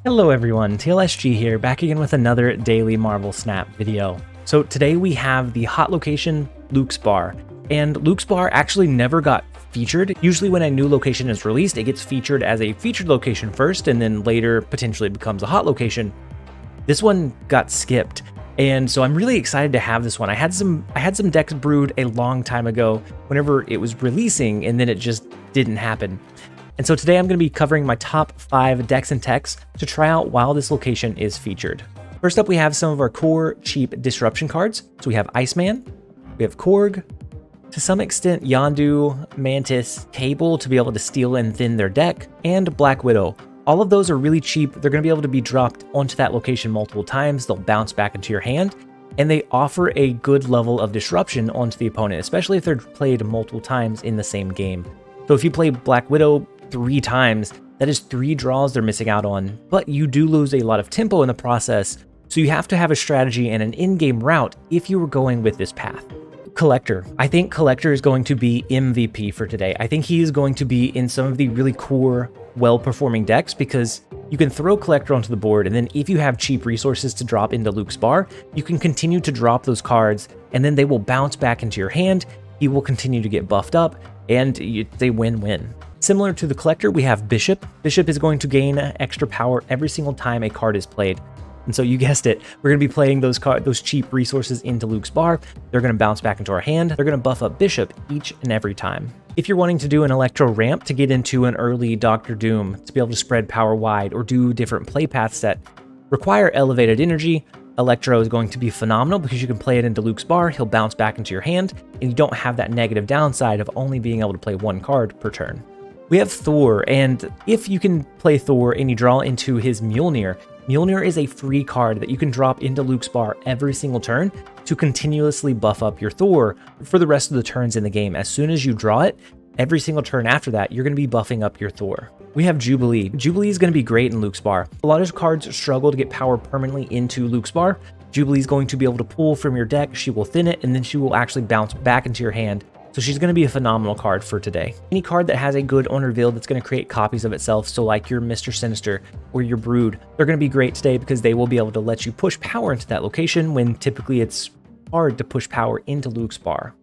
Hello everyone, TLSG here, back again with another daily Marvel Snap video. So today we have the hot location, Luke's Bar. And Luke's Bar actually never got featured. Usually when a new location is released, it gets featured as a featured location first, and then later potentially becomes a hot location. This one got skipped, and so I'm really excited to have this one. I had some decks brewed a long time ago whenever it was releasing, and then it just didn't happen. And so today I'm going to be covering my top 5 decks and techs to try out while this location is featured. First up, we have some of our core cheap disruption cards. So we have Iceman, we have Korg, to some extent Yondu, Mantis, Cable to be able to steal and thin their deck, and Black Widow. All of those are really cheap. They're going to be able to be dropped onto that location multiple times. They'll bounce back into your hand, and they offer a good level of disruption onto the opponent, especially if they're played multiple times in the same game. So if you play Black Widow 3 times, that is 3 draws they're missing out on, but you do lose a lot of tempo in the process, so you have to have a strategy and an in-game route if you were going with this path. Collector. I think Collector is going to be MVP for today. I think he is going to be in some of the really core, well-performing decks because you can throw Collector onto the board, and then if you have cheap resources to drop into Luke's Bar, you can continue to drop those cards, and then they will bounce back into your hand, he will continue to get buffed up, and they win-win. Similar to the Collector, we have Bishop. Bishop is going to gain extra power every single time a card is played. And so you guessed it, we're going to be playing those cheap resources into Luke's Bar. They're going to bounce back into our hand. They're going to buff up Bishop each and every time. If you're wanting to do an Electro Ramp to get into an early Doctor Doom, to be able to spread power wide or do different play paths that require elevated energy, Electro is going to be phenomenal because you can play it into Luke's Bar, he'll bounce back into your hand, and you don't have that negative downside of only being able to play 1 card per turn. We have Thor, and if you can play Thor and you draw into his Mjolnir, Mjolnir is a free card that you can drop into Luke's Bar every single turn to continuously buff up your Thor for the rest of the turns in the game. As soon as you draw it, every single turn after that, you're going to be buffing up your Thor. We have Jubilee. Jubilee is going to be great in Luke's Bar. A lot of cards struggle to get power permanently into Luke's Bar. Jubilee is going to be able to pull from your deck, she will thin it, and then she will actually bounce back into your hand. So she's going to be a phenomenal card for today. Any card that has a good unrevealed that's going to create copies of itself, so like your Mr. Sinister or your Brood, they're going to be great today because they will be able to let you push power into that location when typically it's hard to push power into Luke's Bar.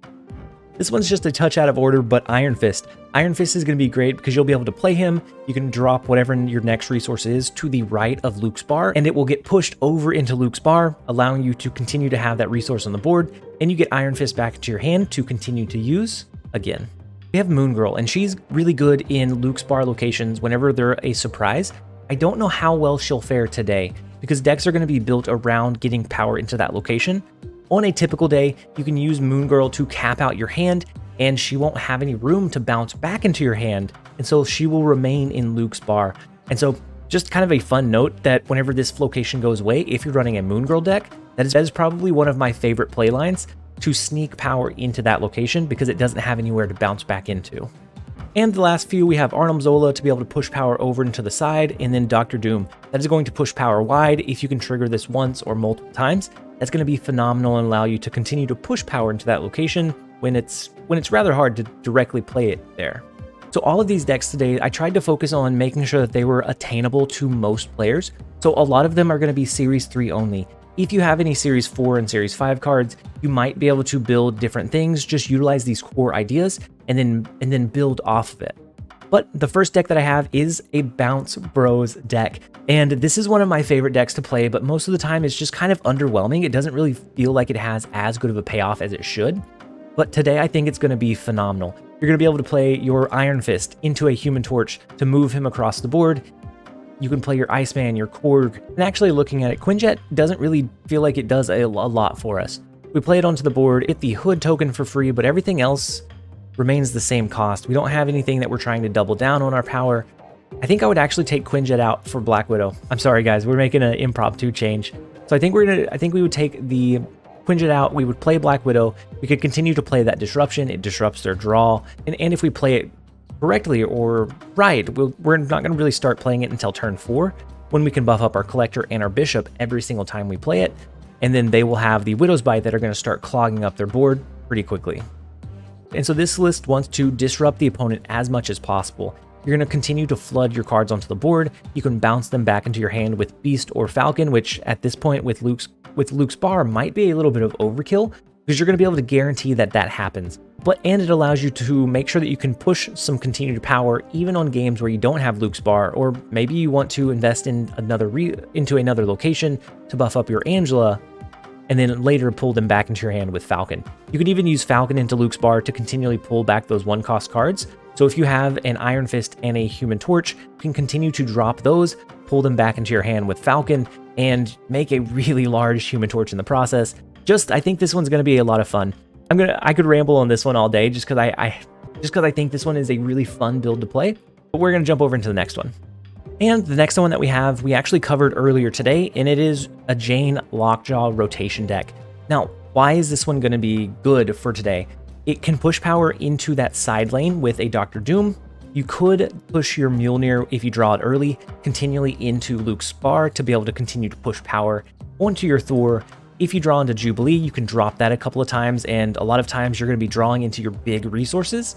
This one's just a touch out of order, but Iron Fist. Iron Fist is going to be great because you'll be able to play him, you can drop whatever your next resource is to the right of Luke's Bar, and it will get pushed over into Luke's Bar, allowing you to continue to have that resource on the board, and you get Iron Fist back into your hand to continue to use again. We have Moon Girl, and she's really good in Luke's Bar locations whenever they're a surprise. I don't know how well she'll fare today, because decks are going to be built around getting power into that location. On a typical day, you can use Moon Girl to cap out your hand, and she won't have any room to bounce back into your hand, and so she will remain in Luke's Bar. And so just kind of a fun note that whenever this location goes away, if you're running a Moon Girl deck, that is probably one of my favorite playlines to sneak power into that location because it doesn't have anywhere to bounce back into. And the last few, we have Arnim Zola to be able to push power over into the side, and then Dr. Doom. That is going to push power wide. If you can trigger this once or multiple times, that's going to be phenomenal and allow you to continue to push power into that location when it's rather hard to directly play it there. So all of these decks today, I tried to focus on making sure that they were attainable to most players. So a lot of them are going to be Series 3 only. If you have any Series 4 and Series 5 cards, you might be able to build different things, just utilize these core ideas, and then build off of it. But the first deck that I have is a Bounce Bros deck, and this is one of my favorite decks to play, but most of the time it's just kind of underwhelming. It doesn't really feel like it has as good of a payoff as it should, but today I think it's going to be phenomenal. You're going to be able to play your Iron Fist into a Human Torch to move him across the board. You can play your Iceman, your Korg, and actually looking at it, Quinjet doesn't really feel like it does a lot for us. We play it onto the board, get the Hood token for free, but everything else remains the same cost. We don't have anything that we're trying to double down on our power. I think I would actually take Quinjet out for Black Widow. I'm sorry guys, we're making an impromptu change. So I think we would take the Quinjet out, we would play Black Widow, we could continue to play that disruption, it disrupts their draw, and if we play it correctly or right, we're not going to really start playing it until turn 4, when we can buff up our Collector and our Bishop every single time we play it, and then they will have the Widow's Bite that are going to start clogging up their board pretty quickly. And so this list wants to disrupt the opponent as much as possible. you're going to continue to flood your cards onto the board. You can bounce them back into your hand with Beast or Falcon, which at this point with Luke's bar might be a little bit of overkill, because you're going to be able to guarantee that that happens. And it allows you to make sure that you can push some continued power even on games where you don't have Luke's bar, or maybe you want to invest in into another location to buff up your Angela, and then later pull them back into your hand with Falcon. You could even use Falcon into Luke's bar to continually pull back those 1-cost cards. So if you have an Iron Fist and a Human Torch, you can continue to drop those, pull them back into your hand with Falcon, and make a really large Human Torch in the process. I think this one's going to be a lot of fun. I could ramble on this one all day just because I think this one is a really fun build to play. But we're going to jump over into the next one. And the next one that we actually covered earlier today, and it is a Jane Lockjaw rotation deck. Now, why is this one going to be good for today? It can push power into that side lane with a Dr. Doom. You could push your Mjolnir if you draw it early, continually into Luke's bar to be able to continue to push power onto your Thor. If you draw into Jubilee, you can drop that a couple of times, and a lot of times you're going to be drawing into your big resources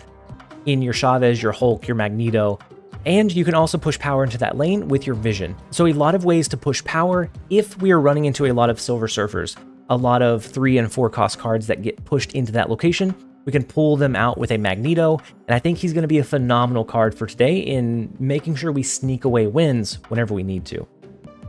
in your Chavez, your Hulk, your Magneto, and you can also push power into that lane with your Vision. So a lot of ways to push power if we are running into a lot of Silver Surfers, a lot of 3 and 4 cost cards that get pushed into that location. We can pull them out with a Magneto, and I think he's going to be a phenomenal card for today in making sure we sneak away wins whenever we need to.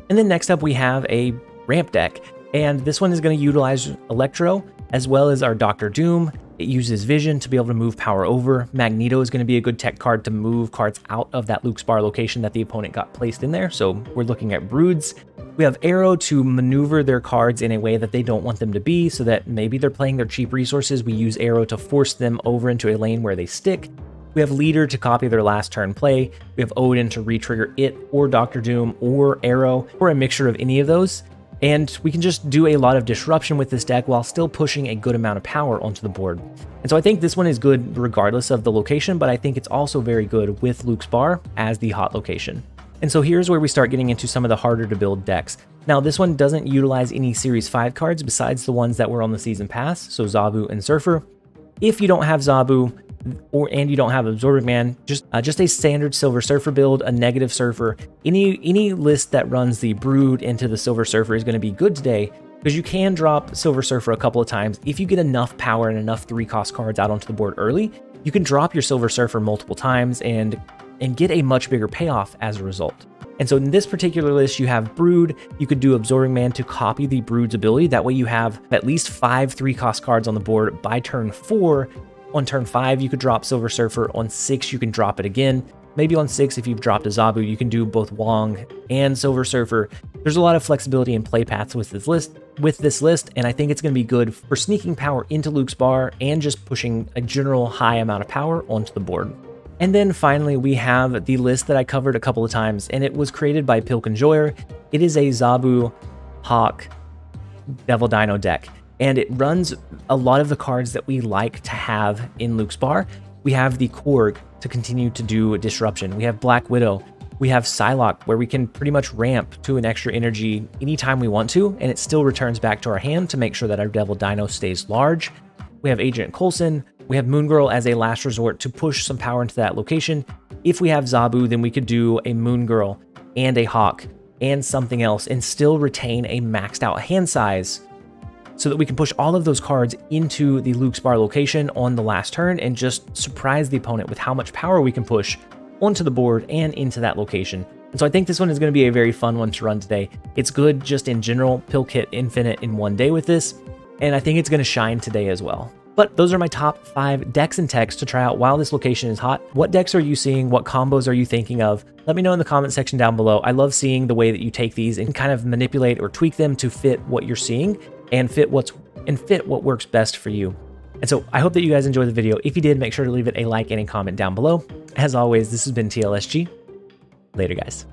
And then next up we have a ramp deck. And this one is going to utilize Electro as well as our Dr. Doom. It uses Vision to be able to move power over. Magneto is going to be a good tech card to move cards out of that Luke's bar location that the opponent got placed in there. So we're looking at Broods. We have Arrow to maneuver their cards in a way that they don't want them to be, so that maybe they're playing their cheap resources. We use Arrow to force them over into a lane where they stick. We have Leader to copy their last turn play. We have Odin to re-trigger it, or Dr. Doom, or Arrow, or a mixture of any of those. And we can just do a lot of disruption with this deck while still pushing a good amount of power onto the board. And so I think this one is good regardless of the location, but I think it's also very good with Luke's bar as the hot location. And so here's where we start getting into some of the harder to build decks. Now this one doesn't utilize any Series 5 cards besides the ones that were on the Season Pass, so Zabu and Surfer. If you don't have Zabu, and you don't have Absorbing Man, just a standard Silver Surfer build, a negative Surfer. Any list that runs the Brood into the Silver Surfer is going to be good today, because you can drop Silver Surfer a couple of times. If you get enough power and enough 3-cost cards out onto the board early, you can drop your Silver Surfer multiple times and get a much bigger payoff as a result. And so in this particular list, you have Brood. You could do Absorbing Man to copy the Brood's ability. That way you have at least 5 3-cost cards on the board by turn 4. On turn 5, you could drop Silver Surfer. On 6, you can drop it again. Maybe on 6, if you've dropped a Zabu, you can do both Wong and Silver Surfer. There's a lot of flexibility in play paths with this list, and I think it's going to be good for sneaking power into Luke's bar and just pushing a general high amount of power onto the board. And then finally, we have the list that I covered a couple of times, and it was created by Pilk and Joyer. It is a Zabu, Hawk, Devil Dino deck. And it runs a lot of the cards that we like to have in Luke's bar. We have the Korg to continue to do disruption. We have Black Widow. We have Psylocke, where we can pretty much ramp to an extra energy anytime we want to, and it still returns back to our hand to make sure that our Devil Dino stays large. We have Agent Coulson. We have Moon Girl as a last resort to push some power into that location. If we have Zabu, then we could do a Moon Girl and a Hawk and something else and still retain a maxed out hand size, so that we can push all of those cards into the Luke's bar location on the last turn and just surprise the opponent with how much power we can push onto the board and into that location. And so I think this one is going to be a very fun one to run today. It's good just in general. Pilk hit Infinite in one day with this, and I think it's going to shine today as well. But those are my top 5 decks and techs to try out while this location is hot. What decks are you seeing? What combos are you thinking of? Let me know in the comment section down below. I love seeing the way that you take these and kind of manipulate or tweak them to fit what you're seeing and fit what works best for you. And so I hope that you guys enjoyed the video. If you did, make sure to leave it a like and a comment down below. As always, this has been TLSG. Later, guys.